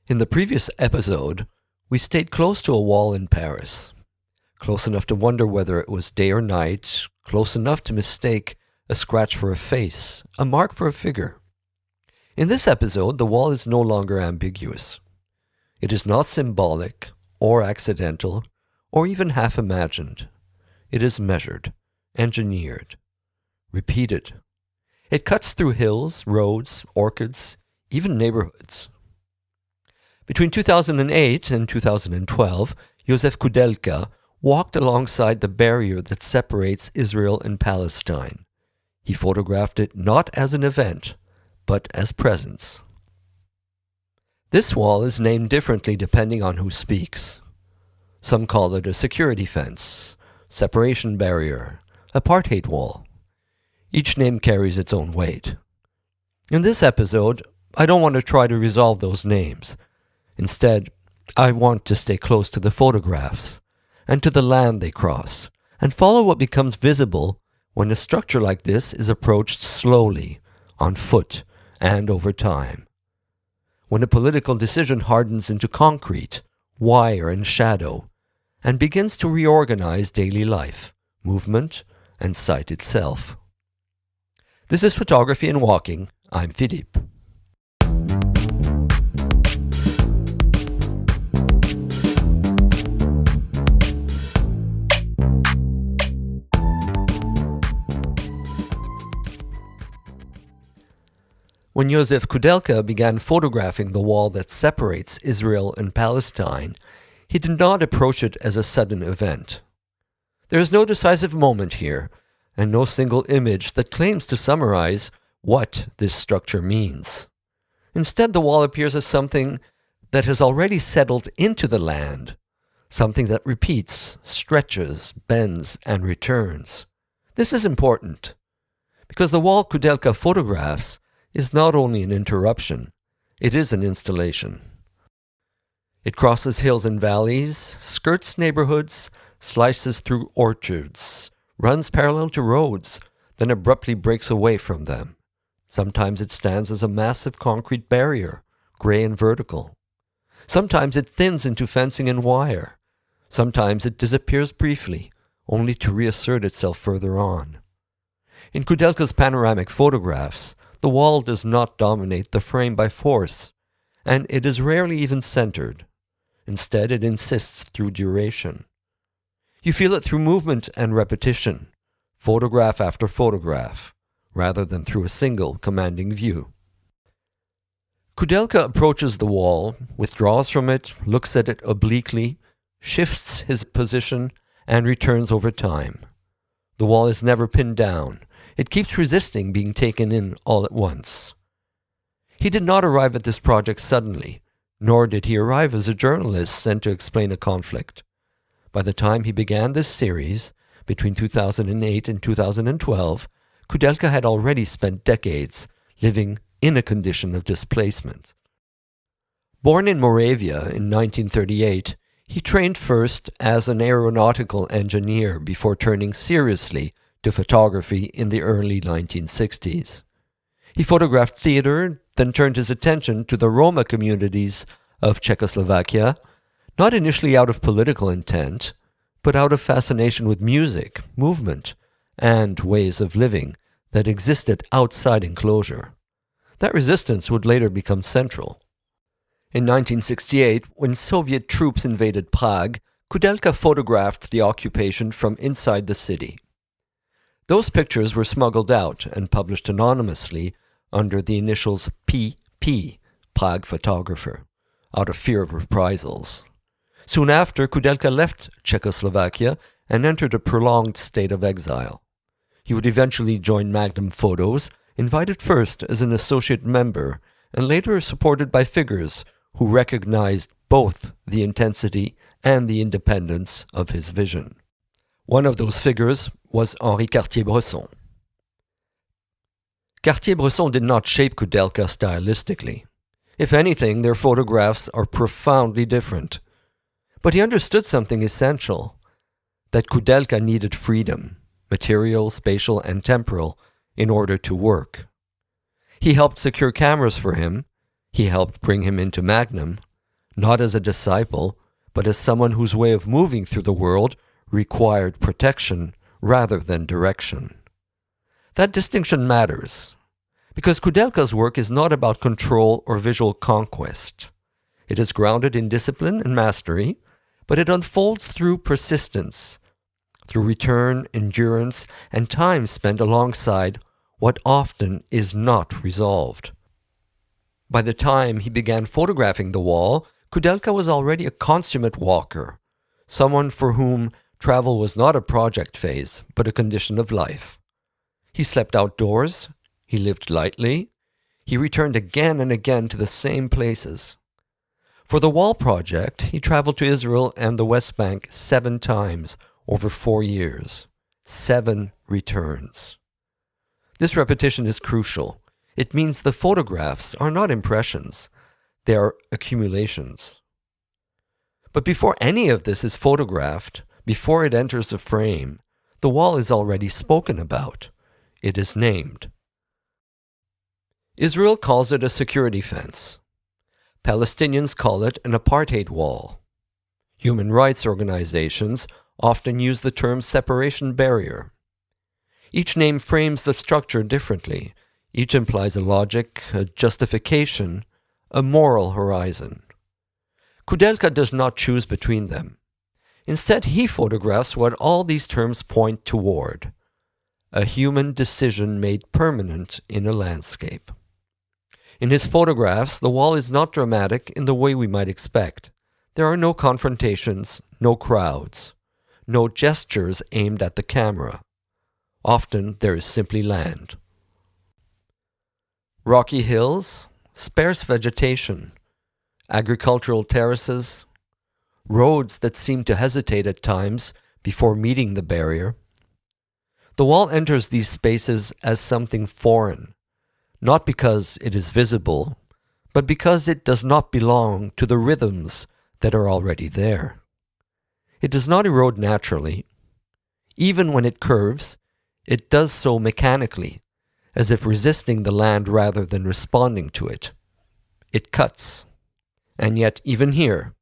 In the previous episode, we stayed close to a wall in Paris. Close enough to wonder whether it was day or night, close enough to mistake a scratch for a face, a mark for a figure. In this episode, the wall is no longer ambiguous. It is not symbolic, or accidental, or even half imagined. It is measured, engineered, repeated. It cuts through hills, roads, orchards, even neighborhoods. Between 2008 and 2012, Josef Koudelka walked alongside the barrier that separates Israel and Palestine. He photographed it not as an event, but as presence. This wall is named differently depending on who speaks. Some call it a security fence, separation barrier, apartheid wall. Each name carries its own weight. In this episode, I don't want to try to resolve those names. Instead, I want to stay close to the photographs and to the land they cross and follow what becomes visible when a structure like this is approached slowly, on foot, and over time. When a political decision hardens into concrete, wire, and shadow, and begins to reorganize daily life, movement, and sight itself. This is Photography and Walking. I'm Philippe. When Josef Koudelka began photographing the wall that separates Israel and Palestine, he did not approach it as a sudden event. There is no decisive moment here, and no single image that claims to summarize what this structure means. Instead, the wall appears as something that has already settled into the land, something that repeats, stretches, bends, and returns. This is important, because the wall Koudelka photographs is not only an interruption, it is an installation. It crosses hills and valleys, skirts neighborhoods, slices through orchards, runs parallel to roads, then abruptly breaks away from them. Sometimes it stands as a massive concrete barrier, gray and vertical. Sometimes it thins into fencing and wire. Sometimes it disappears briefly, only to reassert itself further on. In Koudelka's panoramic photographs, the wall does not dominate the frame by force, and it is rarely even centered. Instead, it insists through duration. You feel it through movement and repetition, photograph after photograph, rather than through a single commanding view. Koudelka approaches the wall, withdraws from it, looks at it obliquely, shifts his position, and returns over time. The wall is never pinned down. It keeps resisting being taken in all at once. He did not arrive at this project suddenly, nor did he arrive as a journalist sent to explain a conflict. By the time he began this series, between 2008 and 2012, Koudelka had already spent decades living in a condition of displacement. Born in Moravia in 1938, he trained first as an aeronautical engineer before turning seriously to photography in the early 1960s. He photographed theater, then turned his attention to the Roma communities of Czechoslovakia, not initially out of political intent, but out of fascination with music, movement, and ways of living that existed outside enclosure. That resistance would later become central. In 1968, when Soviet troops invaded Prague, Koudelka photographed the occupation from inside the city. Those pictures were smuggled out and published anonymously under the initials PP, Prague Photographer, out of fear of reprisals. Soon after, Koudelka left Czechoslovakia and entered a prolonged state of exile. He would eventually join Magnum Photos, invited first as an associate member and later supported by figures who recognized both the intensity and the independence of his vision. One of those figures was Henri Cartier-Bresson. Cartier-Bresson did not shape Koudelka stylistically. If anything, their photographs are profoundly different. But he understood something essential, that Koudelka needed freedom, material, spatial, and temporal, in order to work. He helped secure cameras for him, he helped bring him into Magnum, not as a disciple, but as someone whose way of moving through the world required protection rather than direction. That distinction matters, because Koudelka's work is not about control or visual conquest. It is grounded in discipline and mastery, but it unfolds through persistence, through return, endurance, and time spent alongside what often is not resolved. By the time he began photographing the wall, Koudelka was already a consummate walker, someone for whom travel was not a project phase, but a condition of life. He slept outdoors, he lived lightly, he returned again and again to the same places. For the wall project, he traveled to Israel and the West Bank 7 times over 4 years. 7 returns. This repetition is crucial. It means the photographs are not impressions, they are accumulations. But before any of this is photographed, before it enters the frame, the wall is already spoken about. It is named. Israel calls it a security fence. Palestinians call it an apartheid wall. Human rights organizations often use the term separation barrier. Each name frames the structure differently. Each implies a logic, a justification, a moral horizon. Koudelka does not choose between them. Instead, he photographs what all these terms point toward: a human decision made permanent in a landscape. In his photographs, the wall is not dramatic in the way we might expect. There are no confrontations, no crowds, no gestures aimed at the camera. Often there is simply land. Rocky hills, sparse vegetation, agricultural terraces, roads that seem to hesitate at times before meeting the barrier. The wall enters these spaces as something foreign, not because it is visible, but because it does not belong to the rhythms that are already there. It does not erode naturally. Even when it curves, it does so mechanically, as if resisting the land rather than responding to it. It cuts. And yet, even here,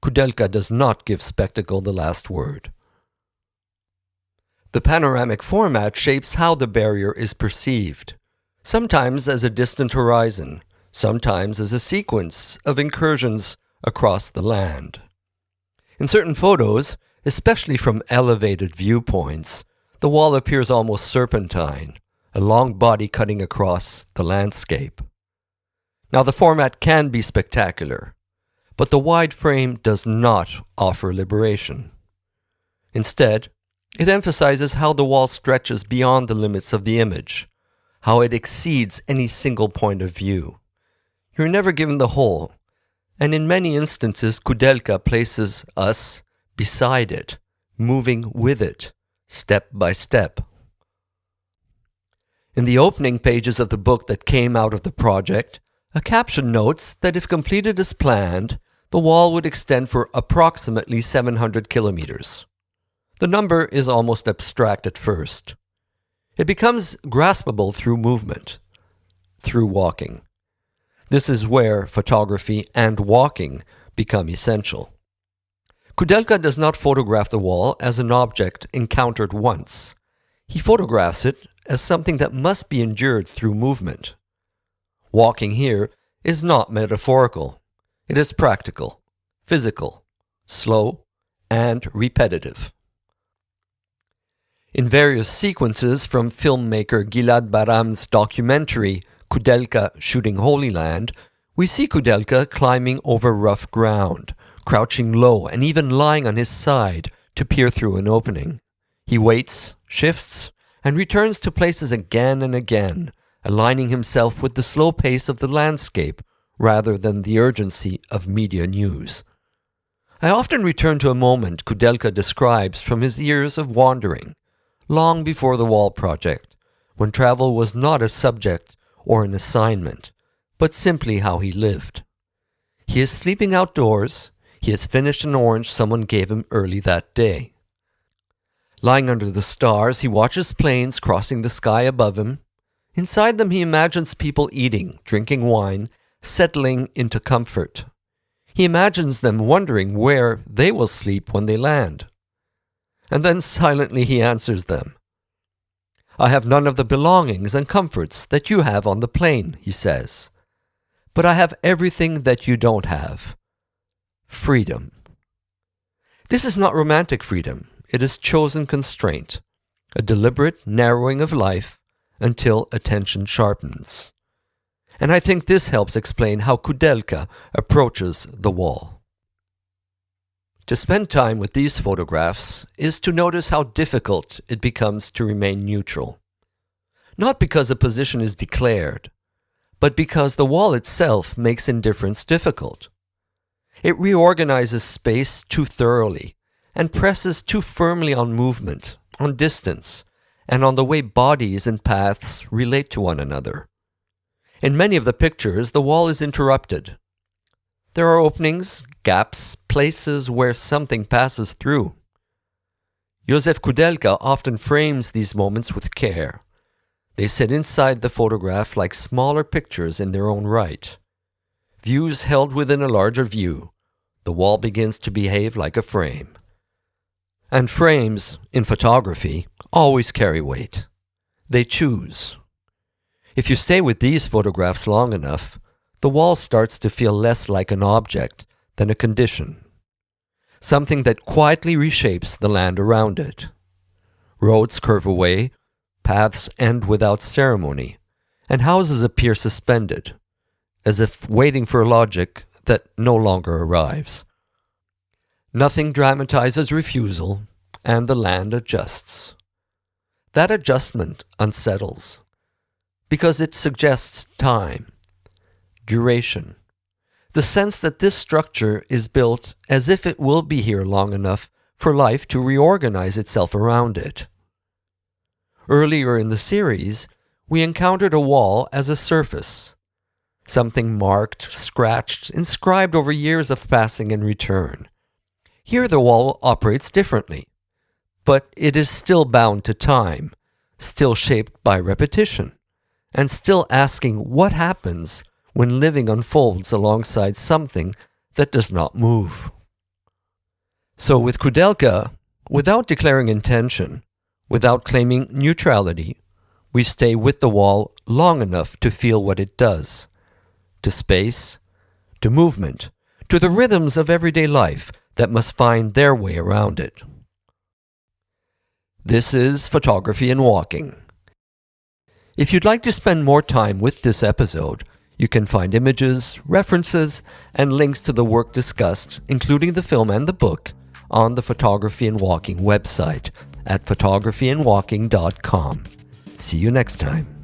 Koudelka does not give spectacle the last word. The panoramic format shapes how the barrier is perceived, sometimes as a distant horizon, sometimes as a sequence of incursions across the land. In certain photos, especially from elevated viewpoints, the wall appears almost serpentine, a long body cutting across the landscape. Now, the format can be spectacular, but the wide frame does not offer liberation. Instead, it emphasizes how the wall stretches beyond the limits of the image, how it exceeds any single point of view. You're never given the whole, and in many instances, Koudelka places us beside it, moving with it, step by step. In the opening pages of the book that came out of the project, a caption notes that if completed as planned, the wall would extend for approximately 700 kilometers. The number is almost abstract at first. It becomes graspable through movement, through walking. This is where photography and walking become essential. Koudelka does not photograph the wall as an object encountered once. He photographs it as something that must be endured through movement. Walking here is not metaphorical. It is practical, physical, slow, and repetitive. In various sequences from filmmaker Gilad Baram's documentary Koudelka Shooting Holy Land, we see Koudelka climbing over rough ground, crouching low and even lying on his side to peer through an opening. He waits, shifts, and returns to places again and again, aligning himself with the slow pace of the landscape rather than the urgency of media news. I often return to a moment Koudelka describes from his years of wandering, long before the wall project, when travel was not a subject or an assignment, but simply how he lived. He is sleeping outdoors. He has finished an orange someone gave him early that day. Lying under the stars, he watches planes crossing the sky above him. Inside them, he imagines people eating, drinking wine, settling into comfort. He imagines them wondering where they will sleep when they land. And then silently he answers them. I have none of the belongings and comforts that you have on the plane, he says. But I have everything that you don't have. Freedom. This is not romantic freedom. It is chosen constraint, a deliberate narrowing of life until attention sharpens. And I think this helps explain how Koudelka approaches the wall. To spend time with these photographs is to notice how difficult it becomes to remain neutral. Not because a position is declared, but because the wall itself makes indifference difficult. It reorganizes space too thoroughly and presses too firmly on movement, on distance, and on the way bodies and paths relate to one another. In many of the pictures, the wall is interrupted. There are openings, gaps, places where something passes through. Josef Koudelka often frames these moments with care. They sit inside the photograph like smaller pictures in their own right. Views held within a larger view, the wall begins to behave like a frame. And frames, in photography, always carry weight. They choose. If you stay with these photographs long enough, the wall starts to feel less like an object than a condition. Something that quietly reshapes the land around it. Roads curve away, paths end without ceremony, and houses appear suspended, as if waiting for logic that no longer arrives. Nothing dramatizes refusal, and the land adjusts. That adjustment unsettles, because it suggests time, duration, the sense that this structure is built as if it will be here long enough for life to reorganize itself around it. Earlier in the series, we encountered a wall as a surface, something marked, scratched, inscribed over years of passing and return. Here the wall operates differently, but it is still bound to time, still shaped by repetition, and still asking what happens when living unfolds alongside something that does not move. So with Koudelka, without declaring intention, without claiming neutrality, we stay with the wall long enough to feel what it does, to space, to movement, to the rhythms of everyday life that must find their way around it. This is Photography and Walking. If you'd like to spend more time with this episode, you can find images, references, and links to the work discussed, including the film and the book, on the Photography and Walking website at photographyandwalking.com. See you next time.